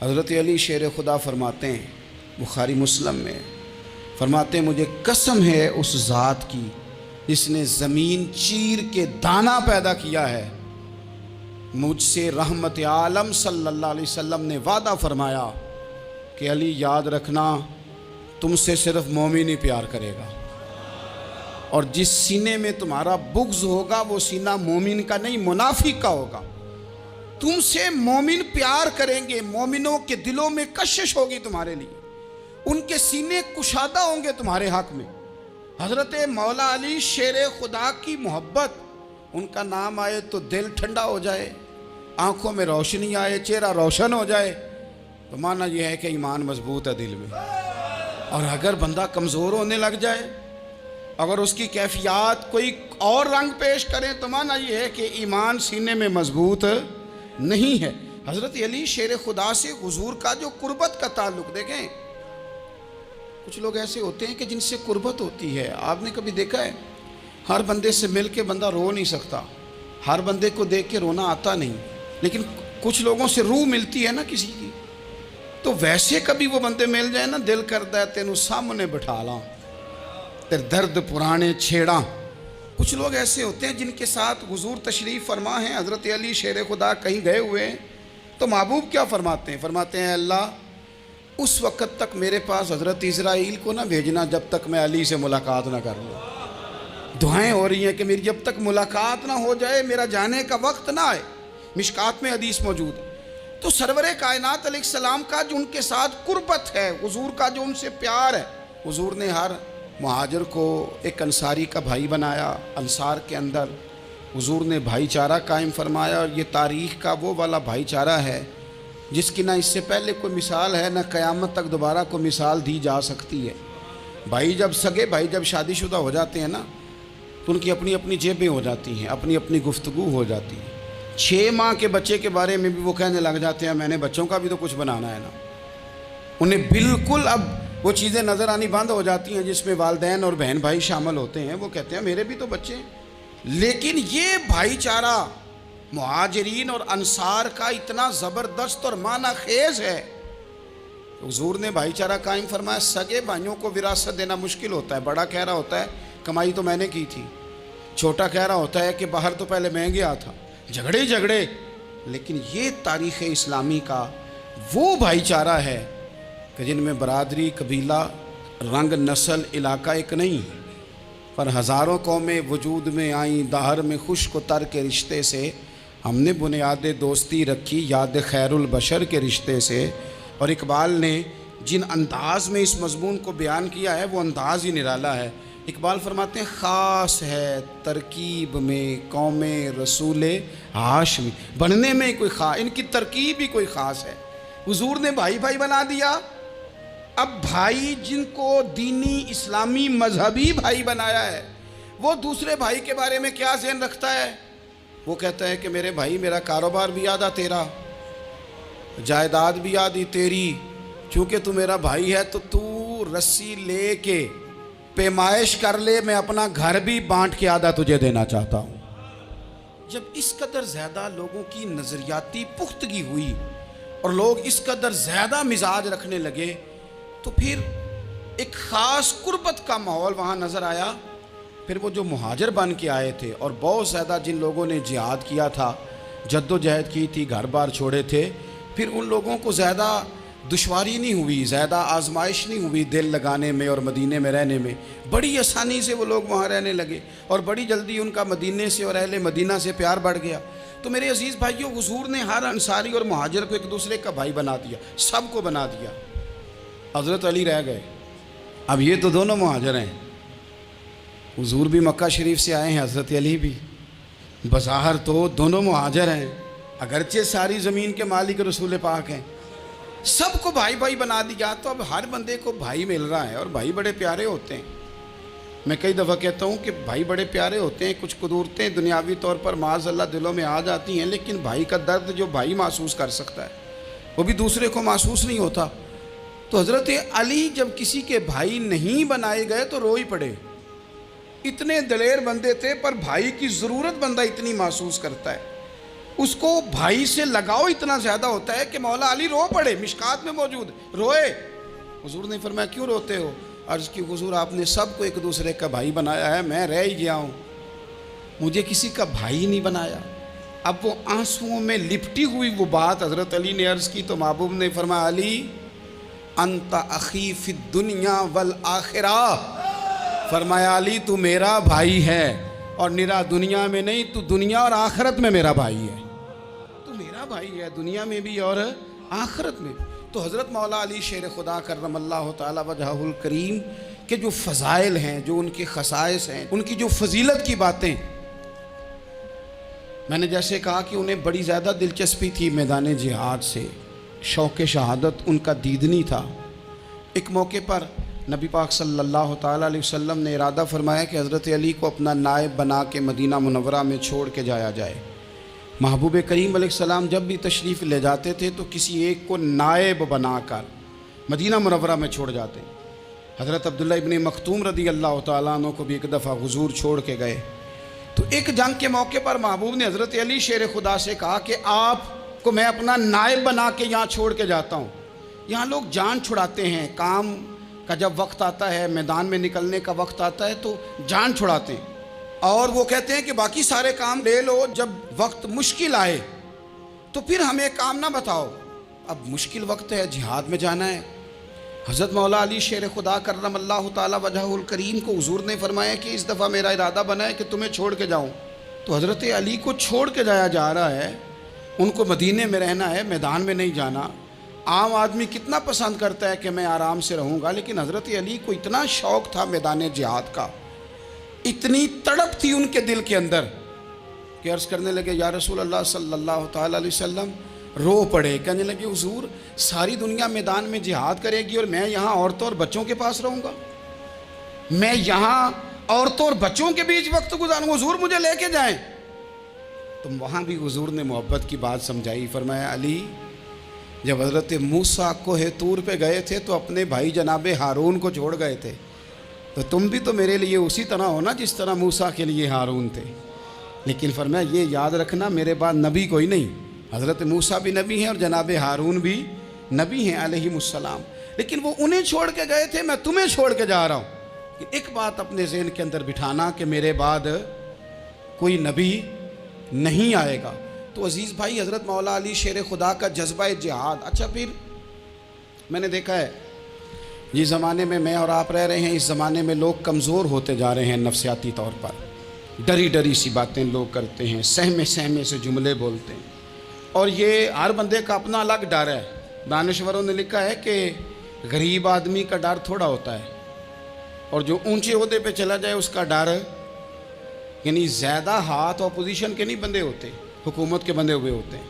حضرت علی شیر خدا فرماتے ہیں بخاری مسلم میں، فرماتے ہیں مجھے قسم ہے اس ذات کی جس نے زمین چیر کے دانہ پیدا کیا ہے، مجھ سے رحمت عالم صلی اللہ علیہ وسلم نے وعدہ فرمایا کہ علی یاد رکھنا تم سے صرف مومن ہی پیار کرے گا، اور جس سینے میں تمہارا بغض ہوگا وہ سینہ مومن کا نہیں منافق کا ہوگا۔ تم سے مومن پیار کریں گے، مومنوں کے دلوں میں کشش ہوگی تمہارے لیے، ان کے سینے کشادہ ہوں گے تمہارے حق میں۔ حضرت مولا علی شیر خدا کی محبت، ان کا نام آئے تو دل ٹھنڈا ہو جائے، آنکھوں میں روشنی آئے، چہرہ روشن ہو جائے، تو معنی یہ ہے کہ ایمان مضبوط ہے دل میں۔ اور اگر بندہ کمزور ہونے لگ جائے، اگر اس کی کیفیات کوئی اور رنگ پیش کریں، تو معنی یہ ہے کہ ایمان سینے میں مضبوط نہیں ہے۔ حضرت علی شیر خدا سے حضور کا جو قربت کا تعلق دیکھیں، کچھ لوگ ایسے ہوتے ہیں کہ جن سے قربت ہوتی ہے، آپ نے کبھی دیکھا ہے ہر بندے سے مل کے بندہ رو نہیں سکتا، ہر بندے کو دیکھ کے رونا آتا نہیں، لیکن کچھ لوگوں سے روح ملتی ہے نا کسی کی، تو ویسے کبھی وہ بندے مل جائیں نا، دل کرتا ہے تینوں سامنے بٹھا لاں، تیرے درد پرانے چھیڑاں۔ کچھ لوگ ایسے ہوتے ہیں جن کے ساتھ حضور تشریف فرما ہیں، حضرت علی شیر خدا کہیں گئے ہوئے ہیں، تو محبوب کیا فرماتے ہیں؟ فرماتے ہیں اللہ اس وقت تک میرے پاس حضرت اسرائیل کو نہ بھیجنا جب تک میں علی سے ملاقات نہ کر لوں۔ دعائیں ہو رہی ہیں کہ میری جب تک ملاقات نہ ہو جائے، میرا جانے کا وقت نہ آئے۔ مشکات میں حدیث موجود ہے۔ تو سرور کائنات علیہ السلام کا جو ان کے ساتھ قربت ہے، حضور کا جو ان سے پیار ہے، حضور نے ہر مہاجر کو ایک انصاری کا بھائی بنایا، انصار کے اندر حضور نے بھائی چارہ قائم فرمایا، اور یہ تاریخ کا وہ والا بھائی چارہ ہے جس کی نہ اس سے پہلے کوئی مثال ہے، نہ قیامت تک دوبارہ کوئی مثال دی جا سکتی ہے۔ بھائی جب سگے بھائی جب شادی شدہ ہو جاتے ہیں نا، تو ان کی اپنی اپنی جیبیں ہو جاتی ہیں، اپنی اپنی گفتگو ہو جاتی ہے۔ 6 ماہ کے بچے کے بارے میں بھی وہ کہنے لگ جاتے ہیں میں نے بچوں کا بھی تو کچھ بنانا ہے نا۔ انہیں بالکل اب وہ چیزیں نظر آنی بند ہو جاتی ہیں جس میں والدین اور بہن بھائی شامل ہوتے ہیں، وہ کہتے ہیں میرے بھی تو بچے ہیں۔ لیکن یہ بھائی چارہ مہاجرین اور انصار کا اتنا زبردست اور معنی خیز ہے، حضور نے بھائی چارہ قائم فرمایا۔ سگے بھائیوں کو وراثت دینا مشکل ہوتا ہے، بڑا کہہ رہا ہوتا ہے کمائی تو میں نے کی تھی، چھوٹا کہہ رہا ہوتا ہے کہ باہر تو پہلے میں گیا تھا، جھگڑے، لیکن یہ تاریخ اسلامی کا وہ بھائی چارہ ہے کہ جن میں برادری، قبیلہ، رنگ، نسل، علاقہ ایک نہیں، پر ہزاروں قومیں وجود میں آئیں، دہر میں خشک و تر کے رشتے سے ہم نے بنیاد دوستی رکھی، یاد خیر البشر کے رشتے سے۔ اور اقبال نے جن انداز میں اس مضمون کو بیان کیا ہے وہ انداز ہی نرالا ہے۔ اقبال فرماتے ہیں خاص ہے ترکیب میں قوم رسول ہاشمی، بننے میں کوئی خاص، ان کی ترکیب ہی کوئی خاص ہے۔ حضور نے بھائی بھائی بنا دیا۔ اب بھائی جن کو دینی اسلامی مذہبی بھائی بنایا ہے، وہ دوسرے بھائی کے بارے میں کیا ذہن رکھتا ہے؟ وہ کہتا ہے کہ میرے بھائی میرا کاروبار بھی آدھا تیرا، جائیداد بھی آدھی تیری، چونکہ تو میرا بھائی ہے تو تو رسی لے کے پیمائش کر لے، میں اپنا گھر بھی بانٹ کے آدھا تجھے دینا چاہتا ہوں۔ جب اس قدر زیادہ لوگوں کی نظریاتی پختگی ہوئی اور لوگ اس قدر زیادہ مزاج رکھنے لگے، تو پھر ایک خاص قربت کا ماحول وہاں نظر آیا۔ پھر وہ جو مہاجر بن کے آئے تھے اور بہت زیادہ جن لوگوں نے جہاد کیا تھا، جد و جہد کی تھی، گھر بار چھوڑے تھے، پھر ان لوگوں کو زیادہ دشواری نہیں ہوئی، زیادہ آزمائش نہیں ہوئی دل لگانے میں اور مدینے میں رہنے میں، بڑی آسانی سے وہ لوگ وہاں رہنے لگے، اور بڑی جلدی ان کا مدینے سے اور اہل مدینہ سے پیار بڑھ گیا۔ تو میرے عزیز بھائیوں، حضور نے ہر انصاری اور مہاجر کو ایک دوسرے کا بھائی بنا دیا، سب کو بنا دیا۔ حضرت علی رہ گئے، اب یہ تو دونوں مہاجر ہیں، حضور بھی مکہ شریف سے آئے ہیں، حضرت علی بھی، بظاہر تو دونوں مہاجر ہیں، اگرچہ ساری زمین کے مالک رسول پاک ہیں، سب کو بھائی بھائی بنا دیا۔ تو اب ہر بندے کو بھائی مل رہا ہے، اور بھائی بڑے پیارے ہوتے ہیں۔ میں کئی دفعہ کہتا ہوں کہ بھائی بڑے پیارے ہوتے ہیں، کچھ قدورتیں دنیاوی طور پر معاذ اللہ دلوں میں آ جاتی ہیں، لیکن بھائی کا درد جو بھائی محسوس کر سکتا ہے وہ بھی دوسرے کو محسوس نہیں ہوتا۔ تو حضرت علی جب کسی کے بھائی نہیں بنائے گئے تو رو ہی پڑے، اتنے دلیر بندے تھے، پر بھائی کی ضرورت بندہ اتنی محسوس کرتا ہے۔ اس کو بھائی سے لگاؤ اتنا زیادہ ہوتا ہے کہ مولا علی رو پڑے، مشکات میں موجود روئے۔ حضور نے فرمایا کیوں روتے ہو؟ عرض کی حضور آپ نے سب کو ایک دوسرے کا بھائی بنایا ہے، میں رہ ہی گیا ہوں، مجھے کسی کا بھائی نہیں بنایا۔ اب وہ آنسوؤں میں لپٹی ہوئی وہ بات حضرت علی نے عرض کی تو محبوب نے فرمایا علی انت اخی فی الدنیا والآخرہ، فرمایا علی تو میرا بھائی ہے، اور نرا دنیا میں نہیں، تو دنیا اور آخرت میں میرا بھائی ہے، تو میرا بھائی ہے دنیا میں بھی اور آخرت میں۔ تو حضرت مولا علی شیر خدا کرم اللہ تعالی وجہہ الکریم کے جو فضائل ہیں، جو ان کے خصائص ہیں، ان کی جو فضیلت کی باتیں، میں نے جیسے کہا کہ انہیں بڑی زیادہ دلچسپی تھی میدان جہاد سے، شوق شہادت ان کا دیدنی تھا۔ ایک موقع پر نبی پاک صلی اللہ تعالیٰ علیہ وسلم نے ارادہ فرمایا کہ حضرت علی کو اپنا نائب بنا کے مدینہ منورہ میں چھوڑ کے جایا جائے۔ محبوب کریم علیہ السلام جب بھی تشریف لے جاتے تھے تو کسی ایک کو نائب بنا کر مدینہ منورہ میں چھوڑ جاتے۔ حضرت عبداللہ ابن مختوم رضی اللہ تعالیٰ عنہ کو بھی ایک دفعہ حضور چھوڑ کے گئے، تو ایک جنگ کے موقع پر محبوب نے حضرت علی شیر خدا سے کہا کہ آپ کو میں اپنا نائب بنا کے یہاں چھوڑ کے جاتا ہوں۔ یہاں لوگ جان چھڑاتے ہیں، کام کا جب وقت آتا ہے، میدان میں نکلنے کا وقت آتا ہے تو جان چھڑاتے ہیں، اور وہ کہتے ہیں کہ باقی سارے کام لے لو، جب وقت مشکل آئے تو پھر ہمیں کام نہ بتاؤ۔ اب مشکل وقت ہے، جہاد میں جانا ہے۔ حضرت مولا علی شیر خدا کرم اللہ تعالی وجہہ الکریم کو حضور نے فرمایا کہ اس دفعہ میرا ارادہ بنا ہے کہ تمہیں چھوڑ کے جاؤں۔ تو حضرت علی کو چھوڑ کے جایا جا رہا ہے، ان کو مدینے میں رہنا ہے، میدان میں نہیں جانا۔ عام آدمی کتنا پسند کرتا ہے کہ میں آرام سے رہوں گا، لیکن حضرت علی کو اتنا شوق تھا میدان جہاد کا، اتنی تڑپ تھی ان کے دل کے اندر کہ عرض کرنے لگے یا رسول اللہ صلی اللہ تعالی علیہ وسلم، رو پڑے، کہنے لگے حضور ساری دنیا میدان میں جہاد کرے گی اور میں یہاں عورتوں اور بچوں کے پاس رہوں گا، میں یہاں عورتوں اور بچوں کے بیچ وقت گزاروں، حضور مجھے لے کے جائیں۔ تو وہاں بھی حضور نے محبت کی بات سمجھائی، فرمایا علی جب حضرت موسیٰ کوہ طور پہ گئے تھے تو اپنے بھائی جناب ہارون کو چھوڑ گئے تھے، تو تم بھی تو میرے لیے اسی طرح ہونا جس طرح موسیٰ کے لیے ہارون تھے، لیکن فرمایا یہ یاد رکھنا میرے بعد نبی کوئی نہیں، حضرت موسیٰ بھی نبی ہیں اور جناب ہارون بھی نبی ہیں علیہم السلام، لیکن وہ انہیں چھوڑ کے گئے تھے، میں تمہیں چھوڑ کے جا رہا ہوں۔ ایک بات اپنے ذہن کے اندر بٹھانا کہ میرے بعد کوئی نبی نہیں آئے گا۔ تو عزیز بھائی حضرت مولا علی شیر خدا کا جذبہ جہاد، اچھا پھر میں نے دیکھا ہے جس زمانے میں میں اور آپ رہ رہے ہیں، اس زمانے میں لوگ کمزور ہوتے جا رہے ہیں نفسیاتی طور پر، ڈری ڈری سی باتیں لوگ کرتے ہیں، سہمے سہمے سے جملے بولتے ہیں، اور یہ ہر بندے کا اپنا الگ ڈر ہے۔ دانشوروں نے لکھا ہے کہ غریب آدمی کا ڈر تھوڑا ہوتا ہے، اور جو اونچے عہدے پہ چلا جائے اس کا ڈر، یعنی زیادہ ہاتھ اپوزیشن کے نہیں بندے ہوتے، حکومت کے بندے ہوئے ہوتے ہیں۔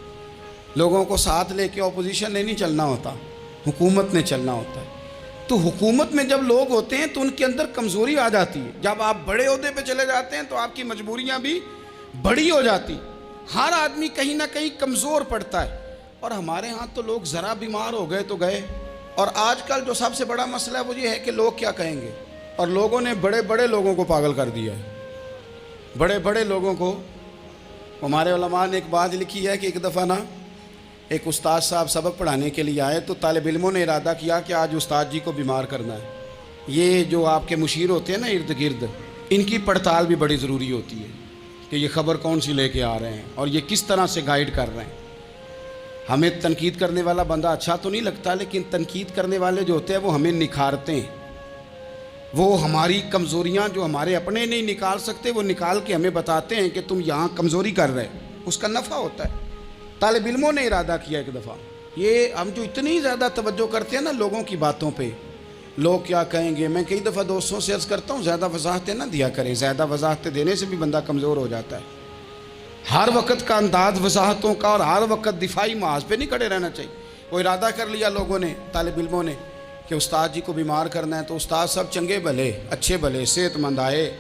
لوگوں کو ساتھ لے کے اپوزیشن نے نہیں چلنا ہوتا، حکومت نے چلنا ہوتا ہے۔ تو حکومت میں جب لوگ ہوتے ہیں تو ان کے اندر کمزوری آ جاتی ہے، جب آپ بڑے عہدے پہ چلے جاتے ہیں تو آپ کی مجبوریاں بھی بڑی ہو جاتی، ہر آدمی کہیں نہ کہیں کمزور پڑتا ہے۔ اور ہمارے ہاں تو لوگ ذرا بیمار ہو گئے تو گئے، اور آج کل جو سب سے بڑا مسئلہ ہے وہ یہ ہے کہ لوگ کیا کہیں گے، اور لوگوں نے بڑے بڑے لوگوں کو پاگل کر دیا ہے، بڑے بڑے لوگوں کو۔ ہمارے علماء نے ایک بات لکھی ہے کہ ایک دفعہ نا ایک استاد صاحب سبق پڑھانے کے لیے آئے تو طالب علموں نے ارادہ کیا کہ آج استاد جی کو بیمار کرنا ہے۔ یہ جو آپ کے مشیر ہوتے ہیں نا ارد گرد، ان کی پڑتال بھی بڑی ضروری ہوتی ہے کہ یہ خبر کون سی لے کے آ رہے ہیں اور یہ کس طرح سے گائیڈ کر رہے ہیں۔ ہمیں تنقید کرنے والا بندہ اچھا تو نہیں لگتا، لیکن تنقید کرنے والے جو ہوتے ہیں وہ ہمیں نکھارتے ہیں، وہ ہماری کمزوریاں جو ہمارے اپنے نہیں نکال سکتے وہ نکال کے ہمیں بتاتے ہیں کہ تم یہاں کمزوری کر رہے، اس کا نفع ہوتا ہے۔ طالب علموں نے ارادہ کیا ایک دفعہ، یہ ہم جو اتنی زیادہ توجہ کرتے ہیں نا لوگوں کی باتوں پہ، لوگ کیا کہیں گے، میں کئی دفعہ دوستوں سے عرض کرتا ہوں زیادہ وضاحتیں نہ دیا کریں، زیادہ وضاحتیں دینے سے بھی بندہ کمزور ہو جاتا ہے۔ ہر وقت کا انداز وضاحتوں کا اور ہر وقت دفاعی محاذ پہ نہیں کھڑے رہنا چاہیے۔ وہ ارادہ کر لیا لوگوں نے، طالب علموں نے، کہ استاد جی کو بیمار کرنا ہے، تو استاد سب چنگے بھلے اچھے بھلے صحت مند آئے،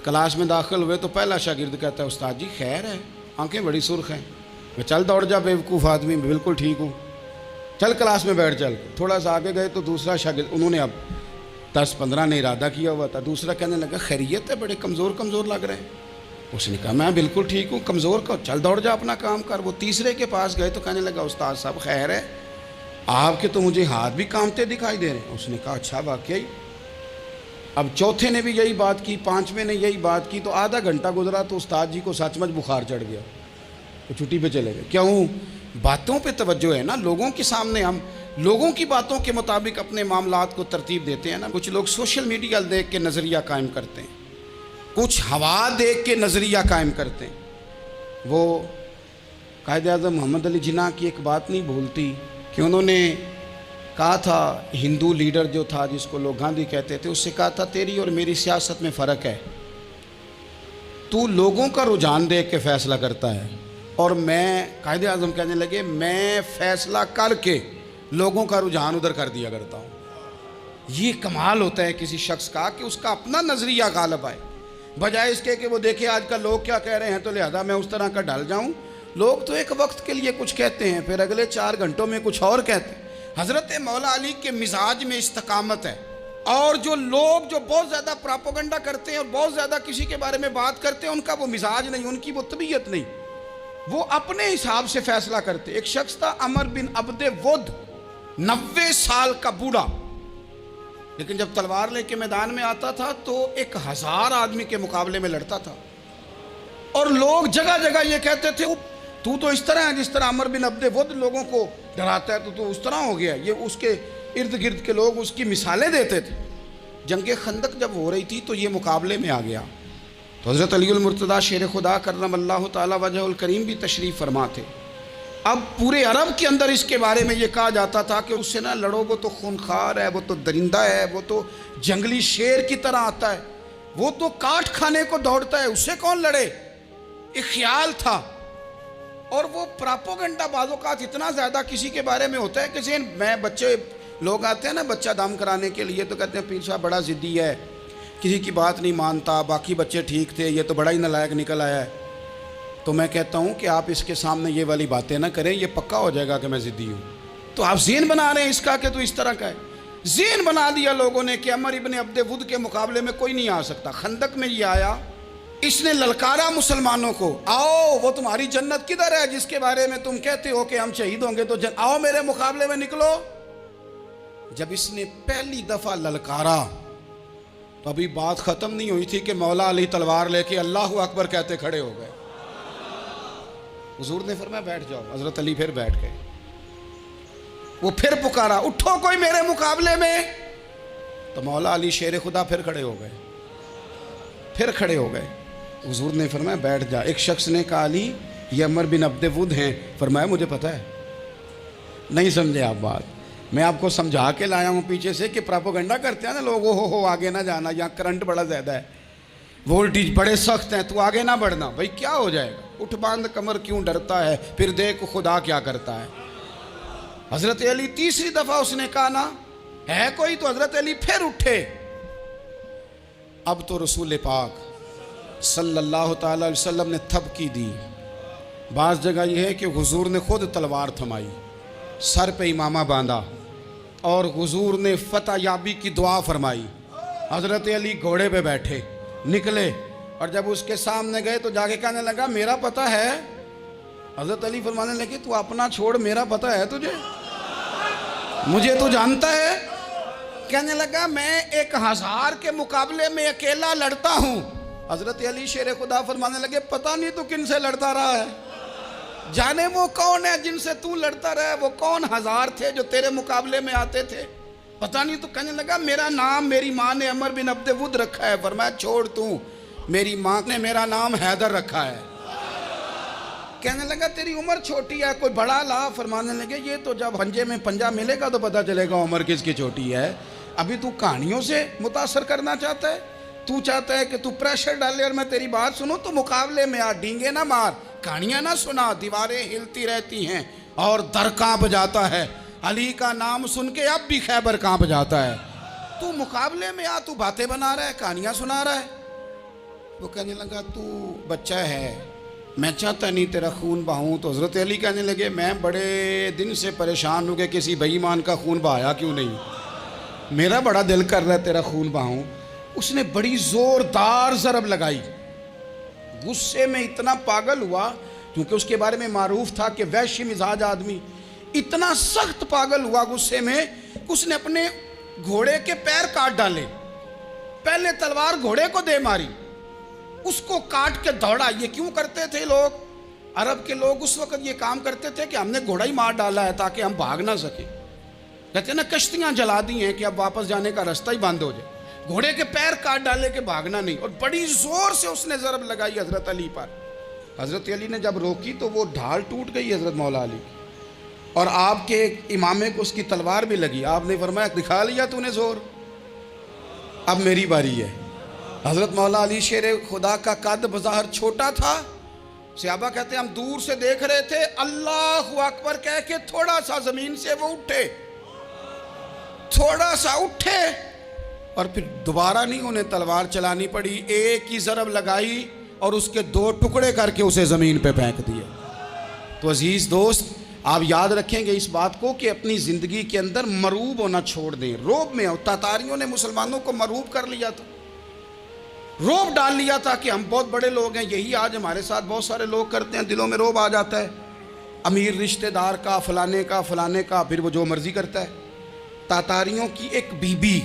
کلاس میں داخل ہوئے تو پہلا شاگرد کہتا ہے استاد جی خیر ہے، آنکھیں بڑی سرخ ہیں۔ میں چل دوڑ جا بیوقوف آدمی، بالکل ٹھیک ہوں، چل کلاس میں بیٹھ چل۔ تھوڑا سا آگے گئے تو دوسرا شاگرد، انہوں نے اب 10-15 نے ارادہ کیا ہوا تھا، دوسرا کہنے لگا خیریت ہے، بڑے کمزور کمزور لگ رہے ہیں۔ اس نے کہا میں بالکل ٹھیک ہوں، کمزور کا چل دوڑ جا اپنا کام کر۔ وہ تیسرے کے پاس گئے تو کہنے لگا استاد صاحب خیر ہے، آپ کے تو مجھے ہاتھ بھی کانپتے دکھائی دے رہے ہیں۔ اس نے کہا اچھا واقعی؟ اب چوتھے نے بھی یہی بات کی، پانچویں نے یہی بات کی، تو آدھا گھنٹہ گزرا تو استاد جی کو سچ مچ بخار چڑھ گیا، وہ چھٹی پہ چلے گئے۔ کیوں؟ باتوں پہ توجہ ہے نا، لوگوں کے سامنے ہم لوگوں کی باتوں کے مطابق اپنے معاملات کو ترتیب دیتے ہیں نا۔ کچھ لوگ سوشل میڈیا دیکھ کے نظریہ قائم کرتے ہیں، کچھ ہوا دیکھ کے نظریہ قائم کرتے ہیں۔ وہ قائد اعظم محمد علی جناح کی ایک بات نہیں بھولتی کہ انہوں نے کہا تھا، ہندو لیڈر جو تھا جس کو لوگ گاندھی کہتے تھے، اس سے کہا تھا تیری اور میری سیاست میں فرق ہے، تو لوگوں کا رجحان دیکھ کے فیصلہ کرتا ہے، اور میں قائد اعظم کہنے لگے میں فیصلہ کر کے لوگوں کا رجحان ادھر کر دیا کرتا ہوں۔ یہ کمال ہوتا ہے کسی شخص کا کہ اس کا اپنا نظریہ غالب آئے، بجائے اس کے کہ وہ دیکھے آج کل لوگ کیا کہہ رہے ہیں تو لہذا میں اس طرح کا ڈھل جاؤں۔ لوگ تو ایک وقت کے لیے کچھ کہتے ہیں، پھر اگلے 4 گھنٹوں میں کچھ اور کہتے ہیں۔ حضرت مولا علی کے مزاج میں استقامت ہے، اور جو لوگ جو بہت زیادہ پراپوگنڈا کرتے ہیں اور بہت زیادہ کسی کے بارے میں بات کرتے ہیں، ان کا وہ مزاج نہیں، ان کی وہ طبیعت نہیں، وہ اپنے حساب سے فیصلہ کرتے۔ ایک شخص تھا عمر بن عبد ود، 90 سال کا بوڑھا، لیکن جب تلوار لے کے میدان میں آتا تھا تو 1000 آدمی کے مقابلے میں لڑتا تھا، اور لوگ جگہ جگہ یہ کہتے تھے تو اس طرح ہے جس طرح عمر بن عبد ود لوگوں کو ڈراتا ہے، تو اس طرح ہو گیا۔ یہ اس کے ارد گرد کے لوگ اس کی مثالیں دیتے تھے۔ جنگ خندق جب ہو رہی تھی تو یہ مقابلے میں آ گیا، تو حضرت علی المرتضیٰ شیر خدا کرم اللہ تعالی وجہ الکریم بھی تشریف فرما تھے۔ اب پورے عرب کے اندر اس کے بارے میں یہ کہا جاتا تھا کہ اس سے نہ لڑو، وہ تو خونخوار ہے، وہ تو درندہ ہے، وہ تو جنگلی شیر کی طرح آتا ہے، وہ تو کاٹ کھانے کو دوڑتا ہے، اس سے کون لڑے؟ ایک خیال تھا۔ اور وہ پراپوگنڈا بعض اوقات اتنا زیادہ کسی کے بارے میں ہوتا ہے کہ ذہن میں بچے لوگ آتے ہیں نا بچہ دم کرانے کے لیے، تو کہتے ہیں پیر صاحب بڑا ضدی ہے، کسی کی بات نہیں مانتا، باقی بچے ٹھیک تھے، یہ تو بڑا ہی نالائق نکل آیا ہے۔ تو میں کہتا ہوں کہ آپ اس کے سامنے یہ والی باتیں نہ کریں، یہ پکا ہو جائے گا کہ میں ضدی ہوں۔ تو آپ ذہن بنا رہے ہیں اس کا کہ تو اس طرح کا ہے۔ ذہن بنا دیا لوگوں نے کہ عمر ابن عبد ود کے مقابلے میں کوئی نہیں آ سکتا۔ خندق میں یہ آیا، اس نے للکارا مسلمانوں کو، آؤ وہ تمہاری جنت کدھر ہے جس کے بارے میں تم کہتے ہو کہ ہم شہید ہوں گے، تو آؤ میرے مقابلے میں نکلو۔ جب اس نے پہلی دفعہ للکارا تو ابھی بات ختم نہیں ہوئی تھی کہ مولا علی تلوار لے کے اللہ اکبر کہتے کھڑے ہو گئے۔ حضور نے فرمایا بیٹھ جاؤ، حضرت علی پھر بیٹھ گئے۔ وہ پھر پکارا اٹھو کوئی میرے مقابلے میں، تو مولا علی شیر خدا پھر کھڑے ہو گئے، پھر کھڑے ہو گئے۔ حضور نے فرمایا بیٹھ جا۔ ایک شخص نے کہا علی یہ عمر بن عبد ود ہیں، فرمایا مجھے پتہ ہے۔ نہیں سمجھے آپ بات، میں آپ کو سمجھا کے لایا ہوں پیچھے سے کہ پراپوگنڈا کرتے ہیں نا لوگ، ہو آگے نہ جانا، یہاں کرنٹ بڑا زیادہ ہے، وولٹیج بڑے سخت ہیں، تو آگے نہ بڑھنا۔ بھائی کیا ہو جائے گا، اٹھ باندھ کمر کیوں ڈرتا ہے، پھر دیکھ خدا کیا کرتا ہے۔ حضرت علی تیسری دفعہ اس نے کہا نا ہے کوئی، تو حضرت علی پھر اٹھے۔ اب تو رسول پاک صلی اللہ تعالی علیہ وسلم نے تھپکی دی۔ بعض جگہ یہ ہے کہ حضور نے خود تلوار تھمائی، سر پہ امامہ باندھا، اور حضور نے فتح یابی کی دعا فرمائی۔ حضرت علی گھوڑے پہ بیٹھے نکلے، اور جب اس کے سامنے گئے تو جا کے کہنے لگا میرا پتہ ہے۔ حضرت علی فرمانے لگے تو اپنا چھوڑ، میرا پتہ ہے تجھے، مجھے تو جانتا ہے۔ کہنے لگا میں 1000 کے مقابلے میں اکیلا لڑتا ہوں۔ حضرت علی شیر خدا فرمانے لگے پتہ نہیں تو کن سے لڑتا رہا ہے، جانے وہ کون ہے جن سے تو لڑتا رہا ہے، وہ کون 1000 تھے جو تیرے مقابلے میں آتے تھے، پتہ نہیں۔ تو کہنے لگا میرا نام میری ماں نے عمر بن عبد ود رکھا ہے۔ فرمایا چھوڑ تو، میری ماں نے میرا نام حیدر رکھا ہے۔ کہنے لگا تیری عمر چھوٹی ہے، کوئی بڑا لا۔ فرمانے لگے یہ تو جب پنجے میں پنجہ ملے گا تو پتہ چلے گا عمر کس کی چھوٹی ہے، ابھی تو کہانیوں سے متاثر کرنا چاہتا ہے، تو چاہتا ہے کہ تو پریشر ڈالے اور میں تیری بات سنوں، تو مقابلے میں آ، ڈینگے نہ مار، کہانیاں نہ سنا، دیواریں ہلتی رہتی ہیں اور در کانپ جاتا ہے۔ علی کا نام سن کے اب بھی خیبر کانپ جاتا ہے۔ تو مقابلے میں آ، تو باتیں بنا رہا ہے، کہانیاں سنا رہا ہے۔ وہ کہنے لگا تو بچہ ہے، میں چاہتا نہیں تیرا خون بہاؤں۔ تو حضرت علی کہنے لگے میں بڑے دن سے پریشان ہوں کہ کسی بے ایمان کا خون بہایا کیوں نہیں، میرا بڑا دل کر رہا ہے تیرا خون بہاؤں۔ اس نے بڑی زوردار ضرب لگائی، غصے میں اتنا پاگل ہوا، کیونکہ اس کے بارے میں معروف تھا کہ وحشی مزاج آدمی، اتنا سخت پاگل ہوا غصے میں کہ اس نے اپنے گھوڑے کے پیر کاٹ ڈالے، پہلے تلوار گھوڑے کو دے ماری، اس کو کاٹ کے دوڑا۔ یہ کیوں کرتے تھے لوگ؟ عرب کے لوگ اس وقت یہ کام کرتے تھے کہ ہم نے گھوڑا ہی مار ڈالا ہے تاکہ ہم بھاگ نہ سکیں۔ کہتے ہیں نا کشتیاں جلا دی ہیں کہ اب واپس جانے کا راستہ ہی بند ہو جائے، گھوڑے کے پیر کاٹ ڈالے کہ بھاگنا نہیں، اور بڑی زور سے اس نے ضرب لگائی حضرت علی پر۔ حضرت علی نے جب روکی تو وہ ڈھال ٹوٹ گئی حضرت مولا علی کی، اور آپ کے امامے کو اس کی تلوار بھی لگی۔ آپ نے فرمایا دکھا لیا تو نے زور، اب میری باری ہے۔ حضرت مولا علی شیر خدا کا قد بظاہر چھوٹا تھا، صحابہ کہتے ہیں ہم دور سے دیکھ رہے تھے، اللہ اکبر کہہ کے تھوڑا سا زمین سے وہ اٹھے، تھوڑا سا اٹھے، اور پھر دوبارہ نہیں انہیں تلوار چلانی پڑی، ایک ہی ضرب لگائی اور اس کے 2 ٹکڑے کر کے اسے زمین پہ پھینک دیے۔ تو عزیز دوست، آپ یاد رکھیں گے اس بات کو کہ اپنی زندگی کے اندر مروب ہونا چھوڑ دیں۔ روب میں تاتاریوں نے مسلمانوں کو مروب کر لیا تھا، روب ڈال لیا تھا کہ ہم بہت بڑے لوگ ہیں۔ یہی آج ہمارے ساتھ بہت سارے لوگ کرتے ہیں، دلوں میں روب آ جاتا ہے، امیر رشتہ دار کا، فلانے کا، فلانے کا، پھر وہ جو مرضی کرتا ہے۔ تاتاریوں کی ایک بی بی،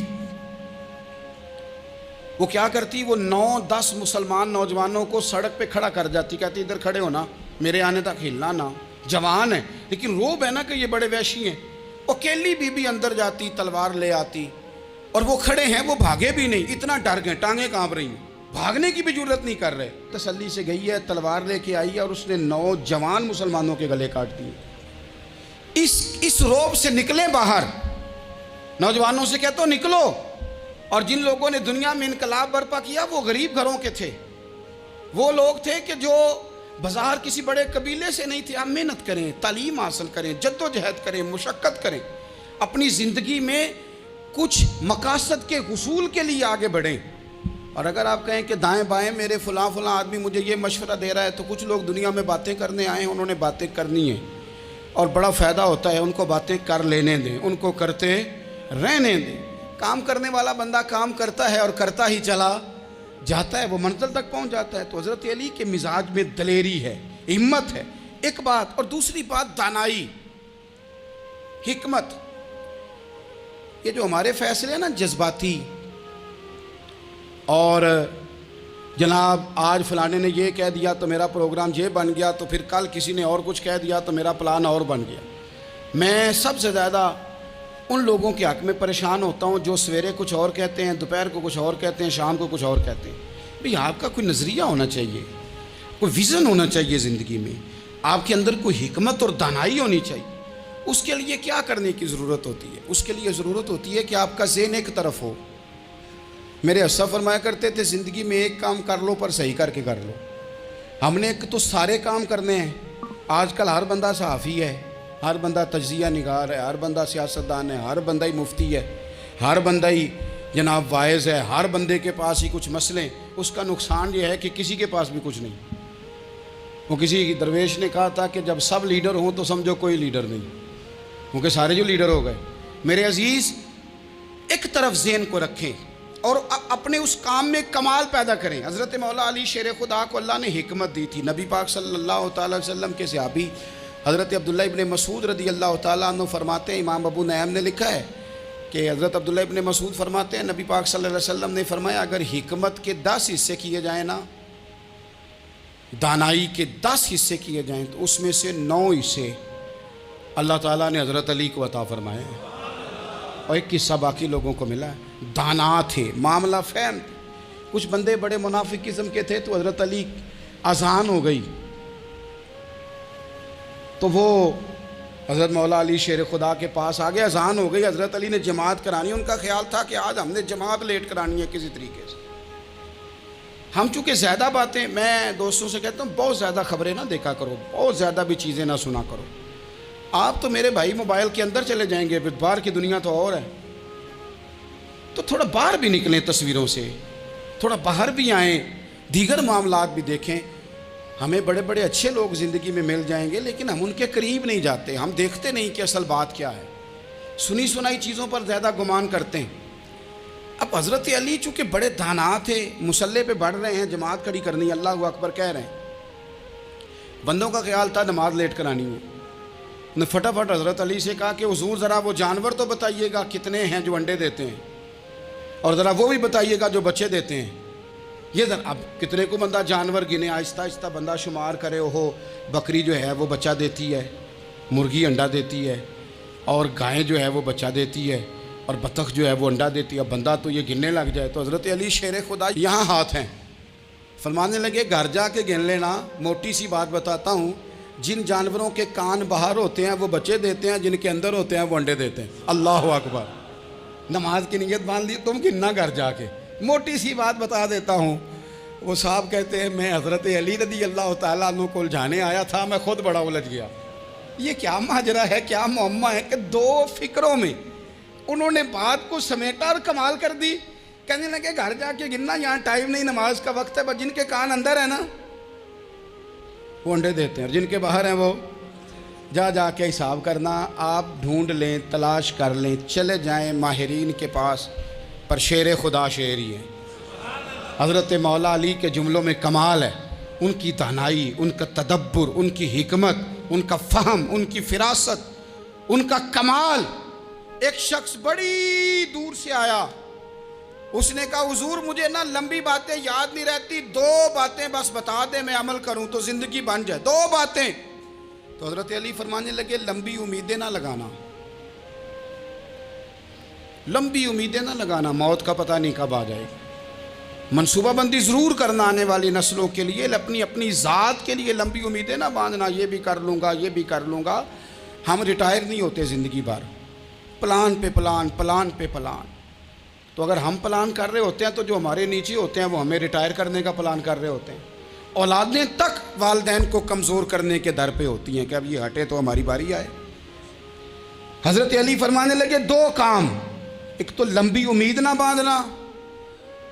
وہ کیا کرتی، وہ 9-10 مسلمان نوجوانوں کو سڑک پہ کھڑا کر جاتی، کہتی ادھر کھڑے ہونا، میرے آنے تک ہلنا نہ، جوان ہے لیکن روب ہے نا کہ یہ بڑے وحشی ہیں۔ اکیلی بی بی اندر جاتی، تلوار لے آتی، اور وہ کھڑے ہیں، وہ بھاگے بھی نہیں، اتنا ڈر گئے، ٹانگیں کانپ رہی ہیں، بھاگنے کی بھی جرت نہیں کر رہے۔ تسلی سے گئی ہے، تلوار لے کے آئی ہے، اور اس نے 9 جوان مسلمانوں کے گلے کاٹ دیے۔ اس روب سے نکلیں باہر، نوجوانوں سے کہتا ہوں نکلو۔ اور جن لوگوں نے دنیا میں انقلاب برپا کیا وہ غریب گھروں کے تھے، وہ لوگ تھے کہ جو بظاہر کسی بڑے قبیلے سے نہیں تھے۔ آپ محنت کریں، تعلیم حاصل کریں، جد و جہد کریں، مشقت کریں، اپنی زندگی میں کچھ مقاصد کے حصول کے لیے آگے بڑھیں۔ اور اگر آپ کہیں کہ دائیں بائیں میرے فلاں آدمی مجھے یہ مشورہ دے رہا ہے، تو کچھ لوگ دنیا میں باتیں کرنے آئے ہیں، انہوں نے باتیں کرنی ہیں اور بڑا فائدہ ہوتا ہے، ان کو باتیں کر لینے دیں، ان کو کرتے رہنے دیں۔ کام کرنے والا بندہ کام کرتا ہے اور کرتا ہی چلا جاتا ہے، وہ منزل تک پہنچ جاتا ہے۔ تو حضرت علی کے مزاج میں دلیری ہے، ہمت ہے، ایک بات، اور دوسری بات دانائی، حکمت۔ یہ جو ہمارے فیصلے ہیں نا جذباتی، اور جناب آج فلانے نے یہ کہہ دیا تو میرا پروگرام یہ بن گیا، تو پھر کل کسی نے اور کچھ کہہ دیا تو میرا پلان اور بن گیا۔ میں سب سے زیادہ ان لوگوں کے حق میں پریشان ہوتا ہوں جو سویرے کچھ اور کہتے ہیں، دوپہر کو کچھ اور کہتے ہیں، شام کو کچھ اور کہتے ہیں۔ بھئی آپ کا کوئی نظریہ ہونا چاہیے، کوئی ویژن ہونا چاہیے زندگی میں، آپ کے اندر کوئی حکمت اور دانائی ہونی چاہیے۔ اس کے لیے کیا کرنے کی ضرورت ہوتی ہے؟ اس کے لیے ضرورت ہوتی ہے کہ آپ کا ذہن ایک طرف ہو۔ میرے اسا فرمایا کرتے تھے زندگی میں ایک کام کر لو پر صحیح کر کے کر لو۔ ہم نے ایک تو سارے کام کرنے ہیں۔ آج کل ہر بندہ صحافی ہے، ہر بندہ تجزیہ نگار ہے، ہر بندہ سیاستدان ہے، ہر بندہ ہی مفتی ہے، ہر بندہ ہی جناب واعظ ہے، ہر بندے کے پاس ہی کچھ مسئلے۔ اس کا نقصان یہ ہے کہ کسی کے پاس بھی کچھ نہیں۔ وہ کسی درویش نے کہا تھا کہ جب سب لیڈر ہوں تو سمجھو کوئی لیڈر نہیں، کیونکہ سارے جو لیڈر ہو گئے۔ میرے عزیز، ایک طرف ذہن کو رکھیں اور اپنے اس کام میں کمال پیدا کریں۔ حضرت مولا علی شیر خدا کو اللہ نے حکمت دی تھی۔ نبی پاک صلی اللہ تعالی وسلم کے صحابی حضرت عبداللہ ابن مسعود رضی اللہ تعالیٰ عنہ فرماتے ہیں، امام ابو نعیم نے لکھا ہے کہ حضرت عبداللہ ابن مسعود فرماتے ہیں نبی پاک صلی اللہ علیہ وسلم نے فرمایا اگر حکمت کے 10 حصے کیے جائیں نا، دانائی کے 10 حصے کیے جائیں، تو اس میں سے 9 حصے اللہ تعالیٰ نے حضرت علی کو عطا فرمائے ہیں، اور ایک حصہ باقی لوگوں کو ملا ہے۔ دانا تھے، معاملہ فہم تھے۔ کچھ بندے بڑے منافق قسم کے تھے، تو حضرت علی اذان ہو گئی تو وہ حضرت مولا علی شیر خدا کے پاس آ گئے، اذان ہو گئی، حضرت علی نے جماعت کرانی، ان کا خیال تھا کہ آج ہم نے جماعت لیٹ کرانی ہے کسی طریقے سے۔ ہم چونکہ زیادہ باتیں، میں دوستوں سے کہتا ہوں بہت زیادہ خبریں نہ دیکھا کرو، بہت زیادہ بھی چیزیں نہ سنا کرو۔ آپ تو میرے بھائی موبائل کے اندر چلے جائیں گے، پھر باہر کی دنیا تو اور ہے، تو تھوڑا باہر بھی نکلیں تصویروں سے، تھوڑا باہر بھی آئیں، دیگر معاملات بھی دیکھیں۔ ہمیں بڑے بڑے اچھے لوگ زندگی میں مل جائیں گے، لیکن ہم ان کے قریب نہیں جاتے، ہم دیکھتے نہیں کہ اصل بات کیا ہے، سنی سنائی چیزوں پر زیادہ گمان کرتے ہیں۔ اب حضرت علی چونکہ بڑے دانا تھے، مصلے پہ بڑھ رہے ہیں، جماعت کھڑی کرنی ہے، اللہ اکبر کہہ رہے ہیں، بندوں کا خیال تھا نماز لیٹ کرانی ہو، نے فٹافٹ حضرت علی سے کہا کہ حضور ذرا وہ جانور تو بتائیے گا کتنے ہیں جو انڈے دیتے ہیں، اور ذرا وہ بھی بتائیے گا جو بچے دیتے ہیں۔ یہ ذرا اب کتنے کو بندہ جانور گنے، آہستہ آہستہ بندہ شمار کرے، اوہو بکری جو ہے وہ بچہ دیتی ہے، مرغی انڈا دیتی ہے، اور گائیں جو ہے وہ بچہ دیتی ہے، اور بطخ جو ہے وہ انڈا دیتی ہے، بندہ تو یہ گننے لگ جائے۔ تو حضرت علی شیر خدا یہاں ہاتھ ہیں، فرمانے لگے گھر جا کے گن لینا، موٹی سی بات بتاتا ہوں، جن جانوروں کے کان باہر ہوتے ہیں وہ بچے دیتے ہیں، جن کے اندر ہوتے ہیں وہ انڈے دیتے ہیں۔ اللہ اکبر، نماز کی نیت باندھ لی، تم گننا گھر جا کے۔ موٹی سی بات بتا دیتا ہوں، وہ صاحب کہتے ہیں میں حضرت علی رضی اللہ تعالیٰ عنہ کو الجھانے آیا تھا، میں خود بڑا الجھ گیا۔ یہ کیا ماجرا ہے، کیا معمہ ہے کہ دو فکروں میں انہوں نے بات کو سمیٹا اور کمال کر دی۔ کہنے لگے گھر جا کے گننا، یہاں ٹائم نہیں، نماز کا وقت ہے، بس جن کے کان اندر ہے نا وہ انڈے دیتے ہیں، اور جن کے باہر ہیں وہ جا کے حساب کرنا۔ آپ ڈھونڈ لیں، تلاش کر لیں، چلے جائیں ماہرین کے پاس، پر شیر خدا شیر ہی ہے۔ حضرت مولا علی کے جملوں میں کمال ہے، ان کی دانائی، ان کا تدبر، ان کی حکمت، ان کا فہم، ان کی فراست، ان کا کمال۔ ایک شخص بڑی دور سے آیا، اس نے کہا حضور مجھے نا لمبی باتیں یاد نہیں رہتی، 2 باتیں بس بتا دیں میں عمل کروں تو زندگی بن جائے، 2 باتیں۔ تو حضرت علی فرمانے لگے لمبی امیدیں نہ لگانا، لمبی امیدیں نہ لگانا، موت کا پتہ نہیں کب آ جائے گی۔ منصوبہ بندی ضرور کرنا آنے والی نسلوں کے لیے، اپنی ذات کے لیے لمبی امیدیں نہ باندھنا، یہ بھی کر لوں گا، یہ بھی کر لوں گا۔ ہم ریٹائر نہیں ہوتے زندگی بھر، پلان پہ پلان، پلان پہ پلان۔ تو اگر ہم پلان کر رہے ہوتے ہیں تو جو ہمارے نیچے ہوتے ہیں وہ ہمیں ریٹائر کرنے کا پلان کر رہے ہوتے ہیں۔ اولادیں تک والدین کو کمزور کرنے کے در پہ ہوتی ہیں کہ اب یہ ہٹے تو ہماری باری آئے۔ حضرت علی فرمانے لگے 2 کام، ایک تو لمبی امید نہ باندھنا،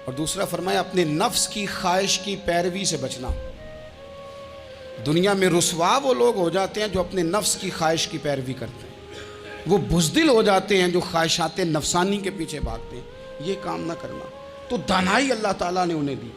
اور دوسرا فرمایا اپنے نفس کی خواہش کی پیروی سے بچنا۔ دنیا میں رسوا وہ لوگ ہو جاتے ہیں جو اپنے نفس کی خواہش کی پیروی کرتے ہیں، وہ بزدل ہو جاتے ہیں جو خواہشات نفسانی کے پیچھے بھاگتے ہیں۔ یہ کام نہ کرنا، تو دانائی اللہ تعالیٰ نے انہیں دی۔